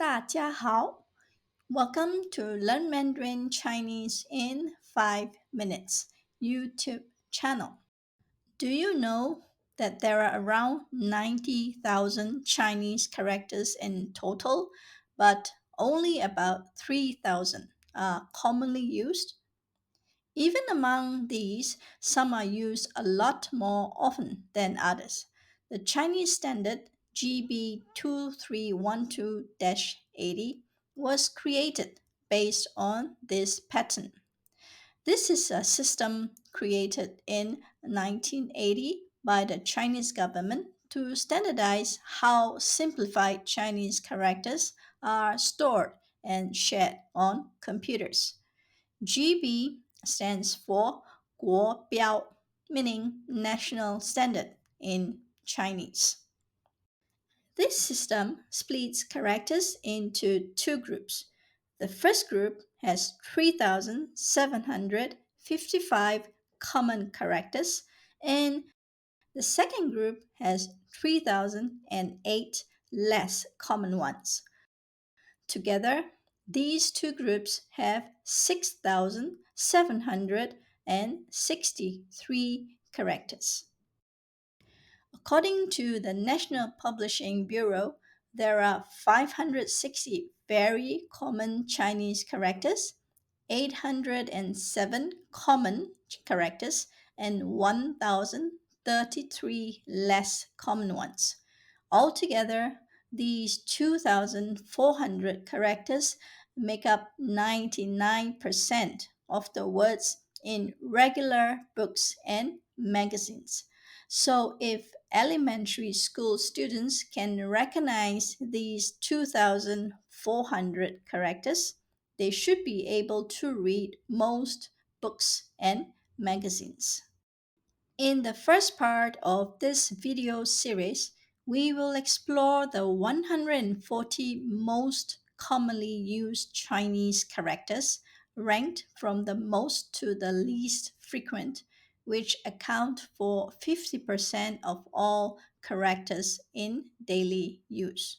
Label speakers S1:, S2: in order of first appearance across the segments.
S1: 大家好. Welcome to Learn Mandarin Chinese in 5 minutes YouTube channel. Do you know that there are around 90,000 Chinese characters in total, but only about 3,000 are commonly used? Even among these, some are used a lot more often than others. The Chinese standard GB 2312 80 was created based on this pattern. This is a system created in 1980 by the Chinese government to standardize how simplified Chinese characters are stored and shared on computers. GB stands for 国标, meaning national standard in Chinese. This system splits characters into two groups. The first group has 3,755 common characters, and the second group has 3,008 less common ones. Together, these two groups have 6,763 characters. According to the National Publishing Bureau, there are 560 very common Chinese characters, 807 common characters, and 1,033 less common ones. Altogether, these 2,400 characters make up 99% of the words in regular books and magazines. So, if elementary school students can recognize these 2,400 characters, they should be able to read most books and magazines. In the first part of this video series, we will explore the 140 most commonly used Chinese characters, ranked from the most to the least frequent, which account for 50% of all characters in daily use.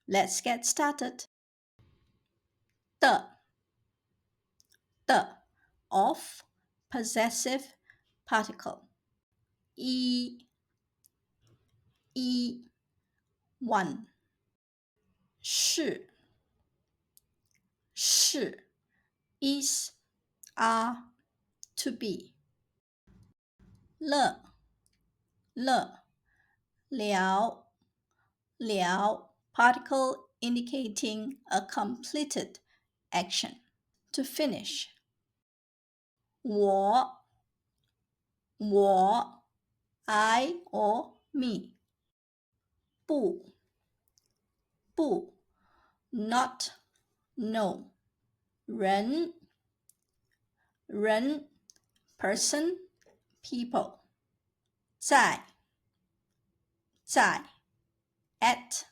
S1: Let's get started. 的 of possessive particle. 1 是 is are to be. 了 particle indicating a completed action. To finish. 我 I or me. 不 not no. 人 person people. 在 at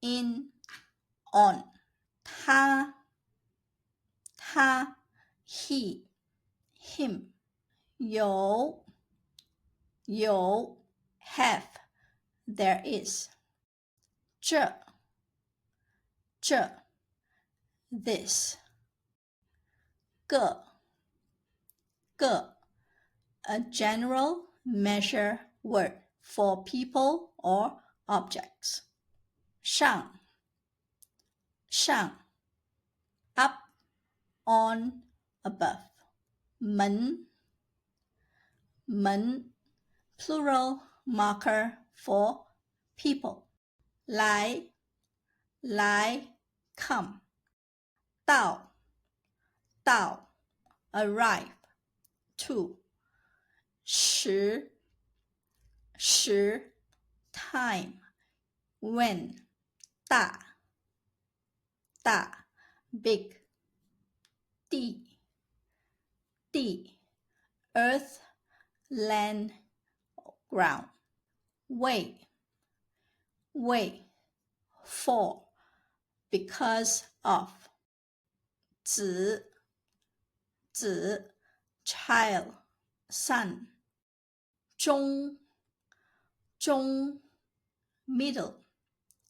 S1: in on. 他 he him. 有 have there is. 这 this. 个 a general measure word for people or objects. 上 up on above. 门 plural marker for people. 来 come. 到 arrive. To 时 time. When 大 big. 地 earth, land, ground. 为 for, because of. 子 child, son. 中 middle,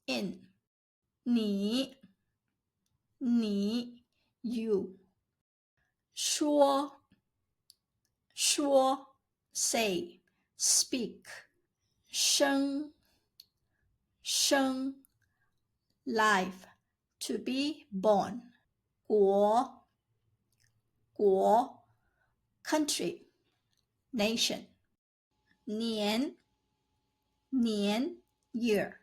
S1: in. 你你 you 说 say speak 生 life to be born 国 country nation 年 year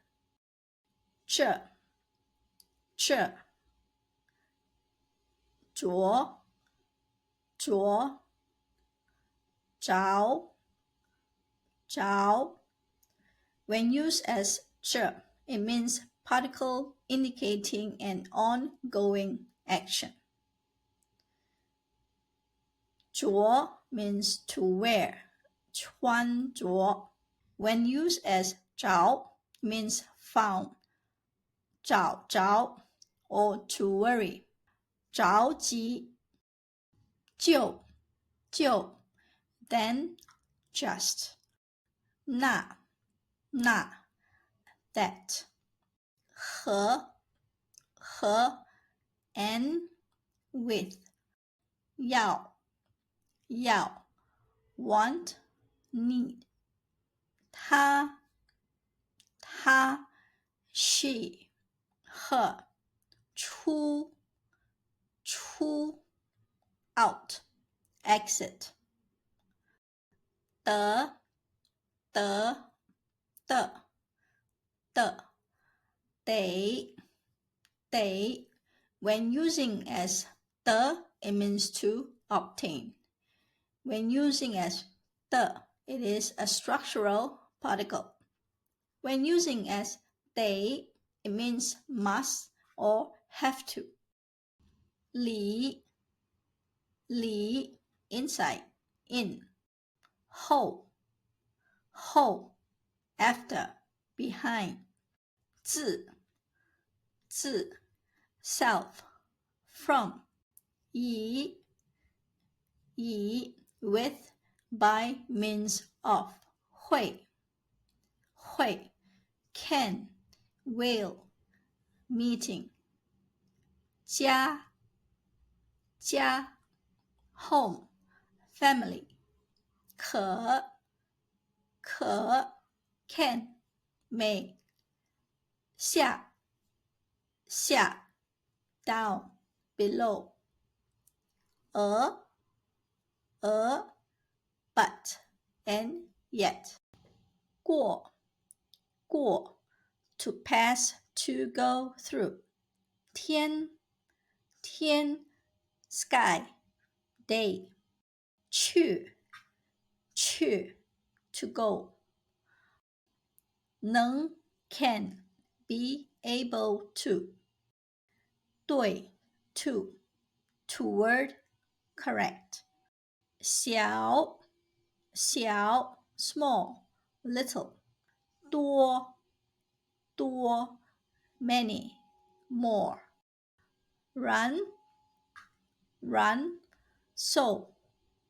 S1: 这着着 when used as 这 it means particle indicating an ongoing action 着 means to wear 穿着 when used as 找 means found 找着 or to worry 着急就 then just 那 that 和 and with 要 want need 他 she her 出 out exit 的 they when using as 的 it means to obtain when using as 的 it is a structural particle when using as they it means must or have to 里 inside in 后 after behind 自 self from 以 with by means of 会 can will meeting 家 home family 可 can may 下 down below but and yet 过 to pass to go through 天 sky day 去 to go 能 can be able to 对 to toward correct 小 small little 多 many more run so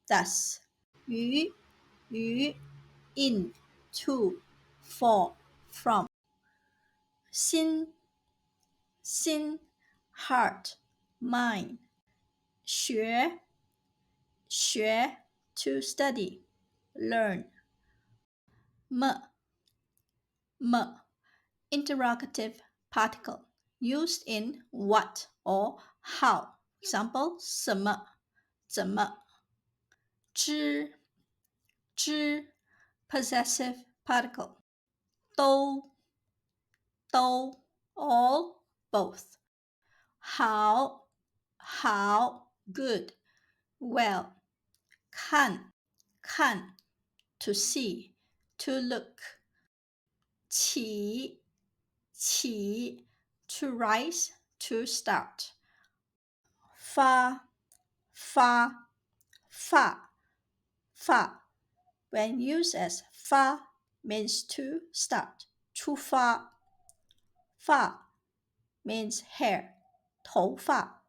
S1: thus 于 in to for from 心 heart mind 学 to study learn 么 interrogative particle used in what or how example 什么怎么知 possessive particle 都 all both 好 good well 看 to see to look 起 to rise to start 发 when used as 发 means to start 出发 means hair 头发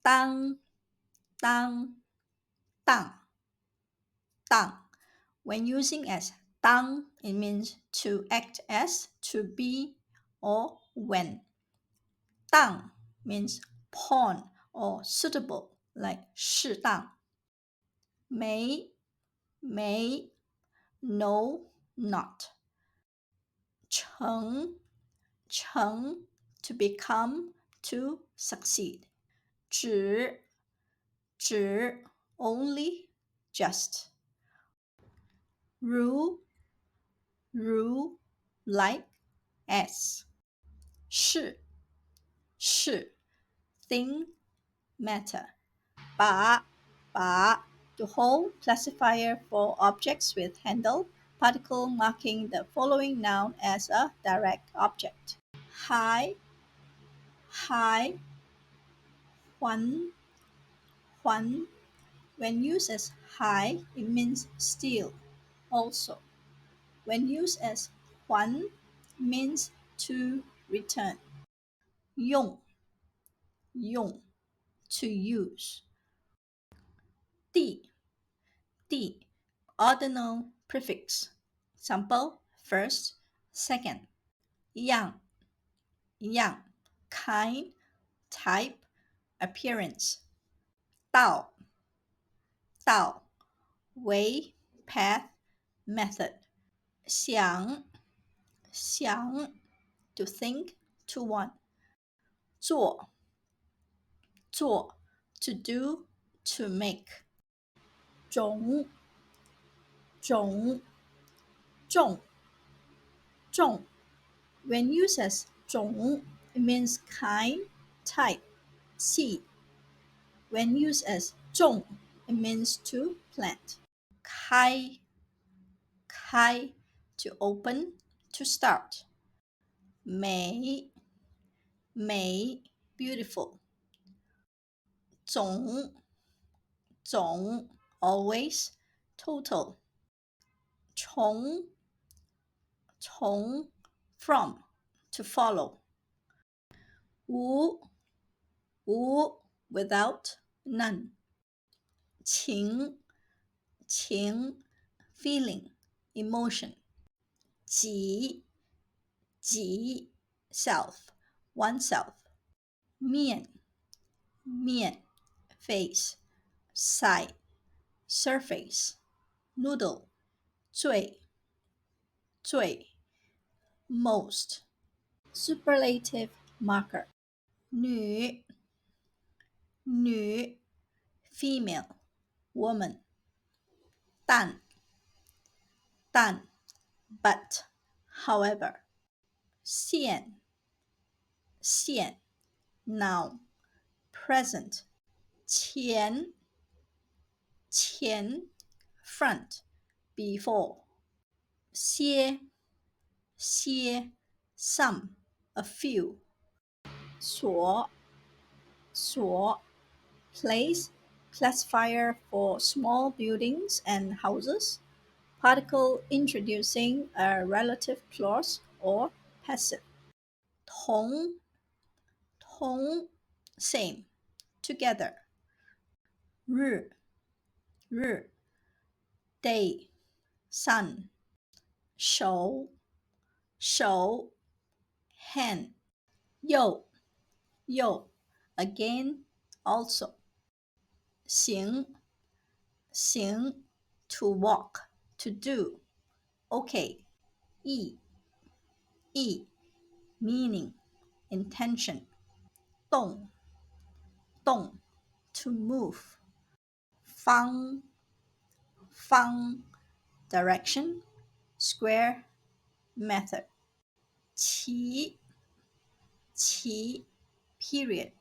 S1: 当 when using as 当 it means to act as to be or when 当 means pawn or suitable, like 适当. May, no, not. 成, to become, to succeed. 只, only, just. 如, like, as. 是, thing, matter. 把, to hold, classifier for objects with handle, particle marking the following noun as a direct object. High, 还, when used as high, it means steal. Also, when used as 还, it means to return. 用, to use. 地, ordinal prefix. Example, first, second. 样, kind, type, appearance. 道, way, path, method. 想, to think, to want. 做, to do, to make. 种,种. When used as 种, it means kind, type, seed. When used as 种, it means to plant. 开, to open, to start. 美, beautiful. 总, always, total. 从, from, to follow. 无, without, none. 情, feeling, emotion. 己, self, oneself. 面, face, side, surface. Noodle, 最, most. Superlative marker. 女, female, woman. 但, but, however. 现, noun, present. 前, front, before. 些, some, a few. 所, place, classifier for small buildings and houses. Particle introducing a relative clause or passive. 同, same, together. 日, day, sun. 手, hand. 右, again, also. 行, to walk, to do. Okay. 意, meaning, intention. 动, to move. 方, direction. Square, method. 期, period.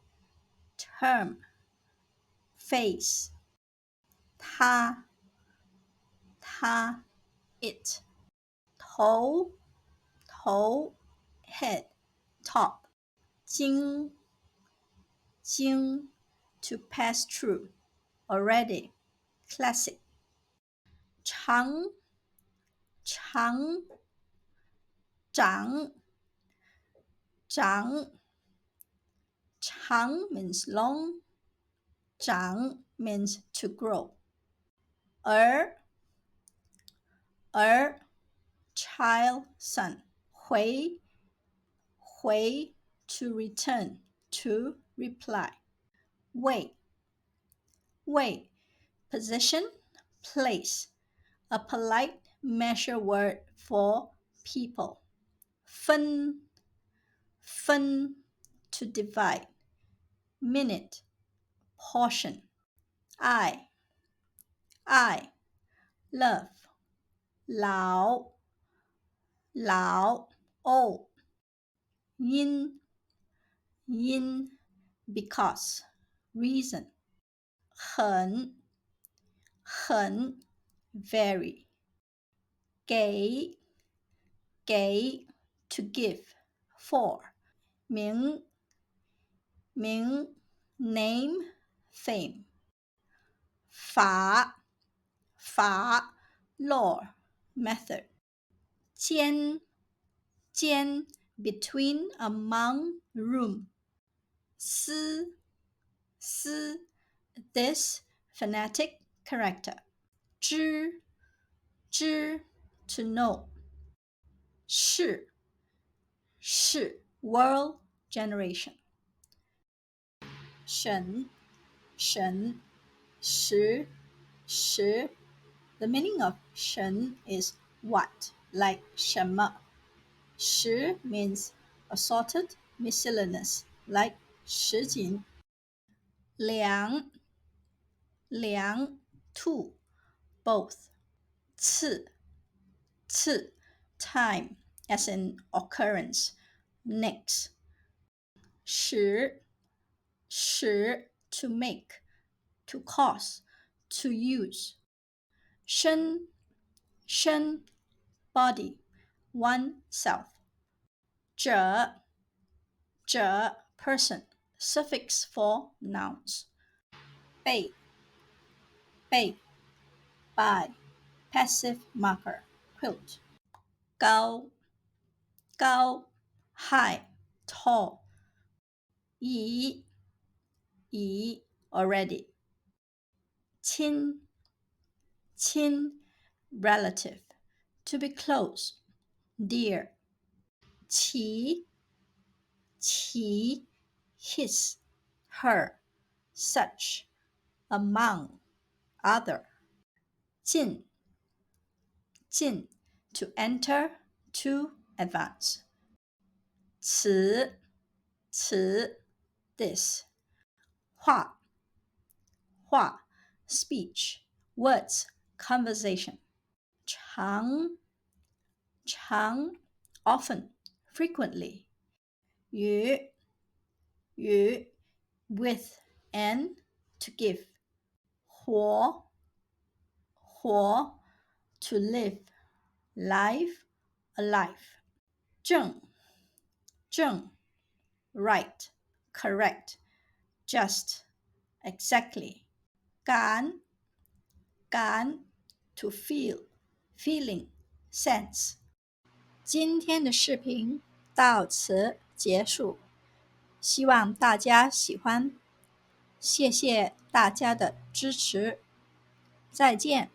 S1: Term, face. 他, it. 头, head, top. 经, to pass through. Already, classic. 长,长,长means long. 长 means to grow. 儿, child, son. 回, to return, to reply. Way, way, position, place, a polite measure word for people. 分，分, to divide. Minute, portion. I, love. 老，old. 因 because, reason. 很 very. 给 to give, for. 名 name, fame. 法 law, method. 间 between, among, room. 思 this phonetic character. 知 to know. 是 world, generation. 省 时 the meaning of 省 is what, like 什么. 时 means assorted, miscellaneous, like 什锦. 两 two, both. 次 time, as in occurrence, next. 使 to make, to cause, to use. 身 body, oneself. 者 person, suffix for nouns. 背 by, passive marker, quilt. 高 high, tall. 已 already. 亲 relative, to be close, dear. 其 his, her, such, among, other. 进 to enter, to advance. 此 this. 话 speech, words, conversation. 常 often, frequently. 与 with, and, to give. 活 to live, life, alive. 正 right, correct, just, exactly. 感 to feel, feeling, sense. 今天的视频到此结束，希望大家喜欢，谢谢大家的支持，再见。